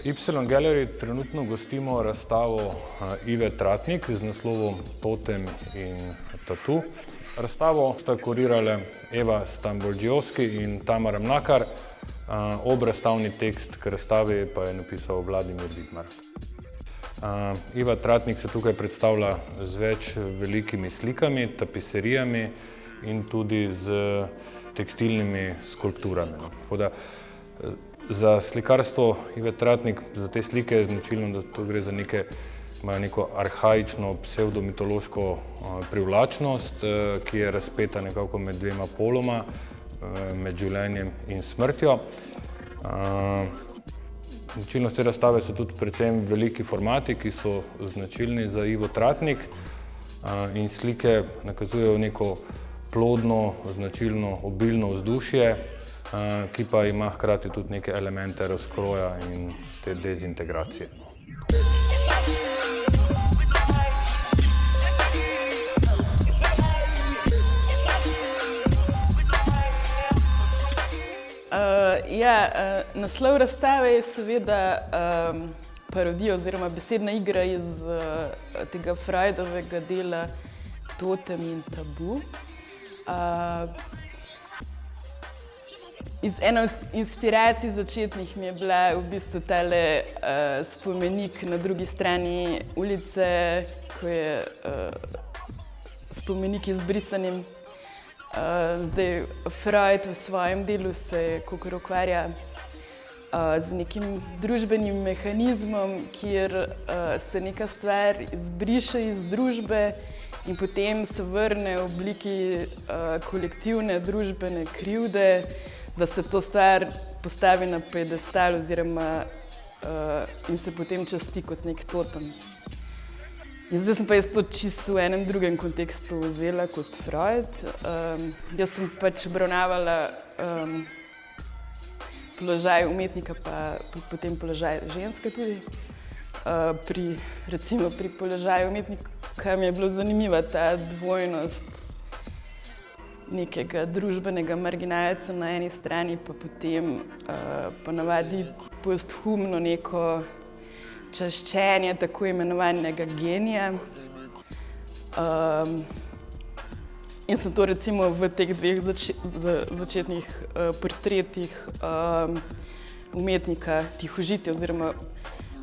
Y-Gallery trenutno gostimo razstavo Ive Tratnik z naslovom Totem in tatu. Razstavo sta kurirale Eva Stamboljđijovski in Tamara Mlakar, obrazstavni tekst k razstavi pa je napisal Vladimir Vidmar. Iva Tratnik se tukaj predstavlja z več velikimi slikami, tapiserijami in tudi z tekstilnimi skulpturami. Za slikarstvo Ive Tratnik, za te slike je značilno, da to gre za imajo neko arhaično, psevdomitološko privlačnost, ki je razpeta nekako med dvema poloma, med življenjem in smrtjo. Značilnost te razstave so tudi predvsem veliki formati, ki so značilni za Ivo Tratnik, in slike nakazujejo neko plodno, značilno, obilno vzdušje, ki pa ima hkrati tudi neke elemente razkroja in te dezintegracije. Naslov razstave je seveda parodija oziroma besedna igra iz tega Freudovega dela Totem in tabu. Ena od inspiracij začetnih mi je bila v bistvu tale spomenik na drugi strani ulice, ko je spomenik izbrisanim. Zdaj, Freud v svojem delu se kakor ukvarja z nekim družbenim mehanizmom, kjer se neka stvar izbriše iz družbe in potem se vrne v obliki kolektivne družbene krivde, da se to stvar postavi na piedestal oziroma in se potem časti kot nek totem. In zdaj sem pa jaz to čisto v enem drugem kontekstu vzela kot Freud. Jaz sem pač obravnavala položaj umetnika pa potem položaj ženske tudi. Recimo pri položaju umetnika mi je bilo zanimiva ta dvojnost nekega družbenega marginalca na eni strani, pa potem ponavadi posthumno neko čaščenje tako imenovanega genija. In sem to recimo v teh dveh začetnih portretih umetnika Tihožitja oziroma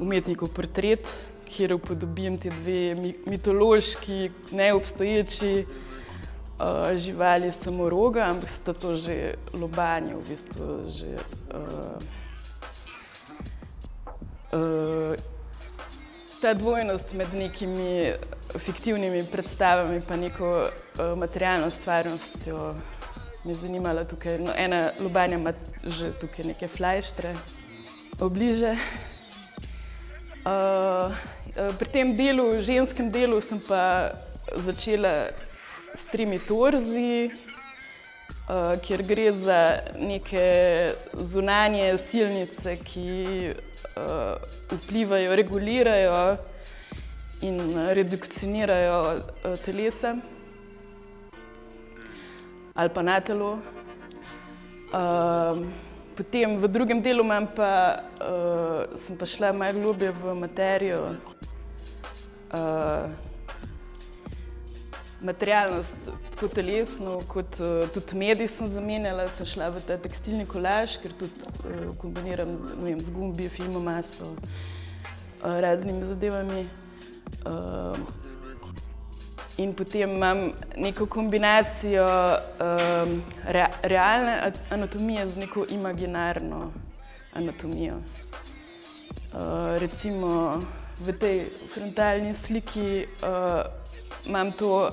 umetnikov portret, kjer upodobim te dve mitološki, neobstoječi živali samoroga, ampak sta to že lobanje, v bistvu že ta dvojnost med nekimi fiktivnimi predstavami pa neko materialno stvarnostjo me je zanimala tukaj. No, ena lobanja ima že tukaj neke flajštre obliže. Pri tem delu, ženskem delu, sem pa začela s tremi torzi, kjer gre za neke zunanje silnice, ki vplivajo, regulirajo in redukcionirajo telesa ali pa na telo. Potem v drugem delu sem pa šla malo globlje v materijo. Materialnost, tako telesno, kot tudi medij sem zamenjala, sem šla v ta tekstilni kolaž, ker tudi kombiniram z gumbi, filmomaso, raznimi zadevami. In potem imam neko kombinacijo realne anatomije z neko imaginarno anatomijo. Recimo v tej frontalni sliki imam to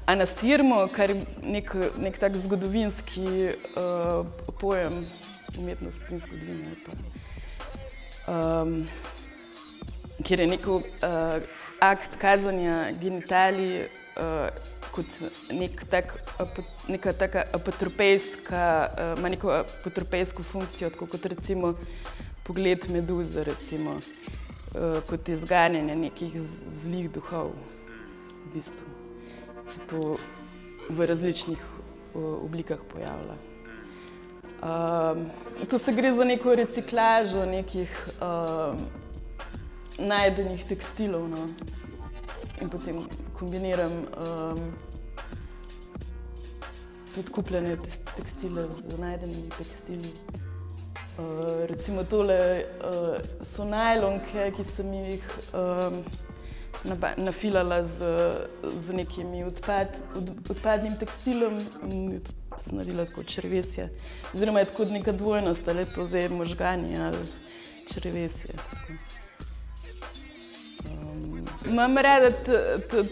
anasirmo, kar je nek tak zgodovinski pojem umetnosti in zgodovine, kjer je neko akt kazanja genitalij kot neka taka apotropejska, ima neko apotropejsko funkcijo, tako kot recimo pogled meduze, recimo, kot izganjanje nekih zlih duhov, v bistvu. Se to v različnih oblikah pojavlja. Tu se gre za neko reciklažo nekih najdenih tekstilov, no. In potem kombiniram tudi kupljene tekstile z najdenimi tekstili. Recimo tole so najlonke, ki sem jih nafilala z nekimi odpadnim tekstilom in sem naredila tako črevesje. Oziroma je tako neka dvojnost, ali je to zdaj možgani ali črevesje. Imam rada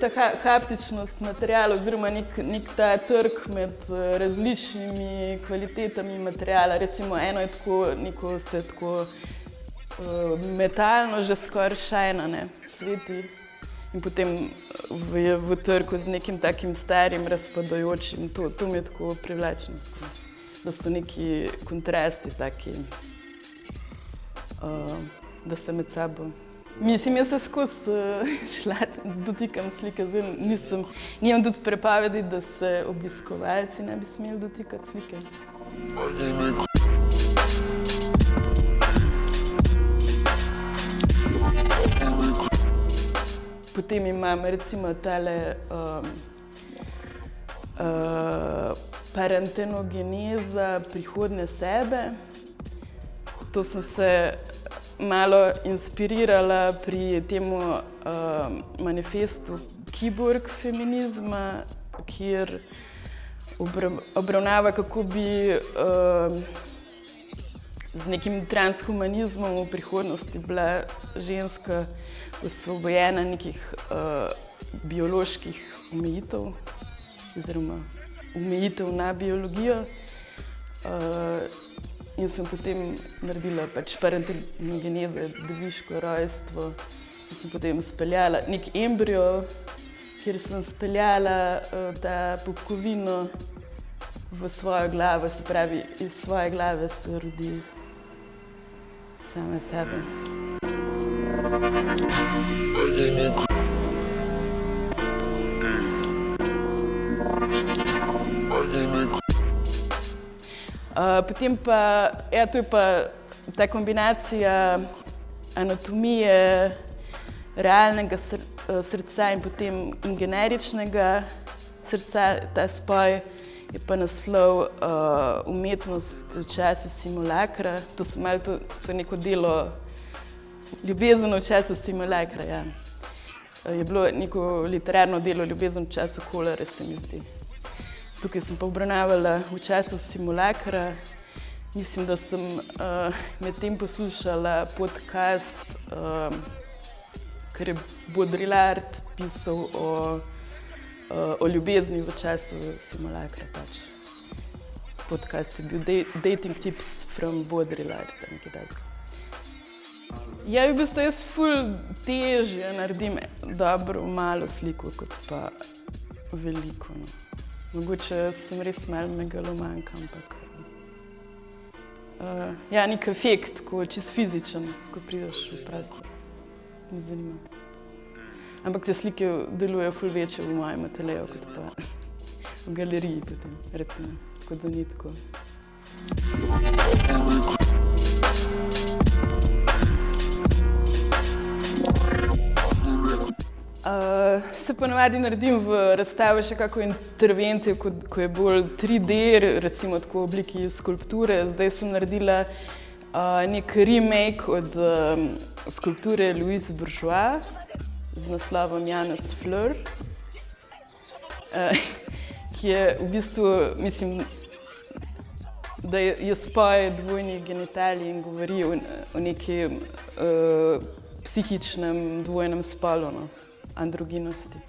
ta haptičnost materiala oziroma nek ta trg med različnimi kvalitetami materiala. Recimo eno je tako, neko se tako metalno že skoraj šajna, ne, sveti. In potem je v trgu z nekim takim starim, razpadajočim. To mi je tako privlačno, da so neki kontrasti taki, da se med sabo. Mislim, jaz se skozi dotikam slike, zdaj nimam tudi prepovedi, da se obiskovalci ne bi smeli dotikati slike. Potem imam recimo tale parentenogeneza prihodnje sebe. To sem se malo inspirirala pri temu manifestu Kiborg feminizma, kjer obravnava, kako bi z nekim transhumanizmom v prihodnosti bila ženska osvobojena nekih bioloških omejitev oziroma omejitev na biologijo. In sem potem naredila pač parentenogeneze, deviško rojstvo. In sem potem speljala nek embrio, kjer sem speljala ta popkovino v svojo glavo, se pravi, iz svoje glave se rodi same sebe. Potem pa, ja, to je pa ta kombinacija anatomije realnega srca in potem in generičnega srca. Ta spoj je pa naslov Umetnost v času simulakra. To je neko delo Ljubezen v času simulakra, ja. Je bilo neko literarno delo Ljubezen v času kolere, se mi zdi. Tukaj sem pa obravnavala v času simulakra. Mislim, da sem medtem poslušala podcast, ker je Baudrillard pisal o ljubezni v času simulakra. Pač. Podcast je bil Dating Tips from Baudrillard. Ja, v bistvu jaz ful težje naredim dobro malo sliko, kot pa veliko. No. Mogoče sem res malo megalomanka, ampak ja, nek efekt, ko čisto fizičen, ko prideš v prostor. Me zanima. Ampak te slike delujejo ful večje v mojem ateljeju, kot pa v galeriji potem, recimo. Tako da ni tako. Se ponavadi naredim v razstavi še kako intervencijo, ko je bolj 3D, recimo tako v obliki skulpture. Zdaj sem naredila nek remake od skulpture Louise Bourgeois z naslovom Janus Fleur, ki je v bistvu, mislim, da je spoj dvojnih genitalij in govori o nekem psihičnem dvojnem spolu, no, androginosti.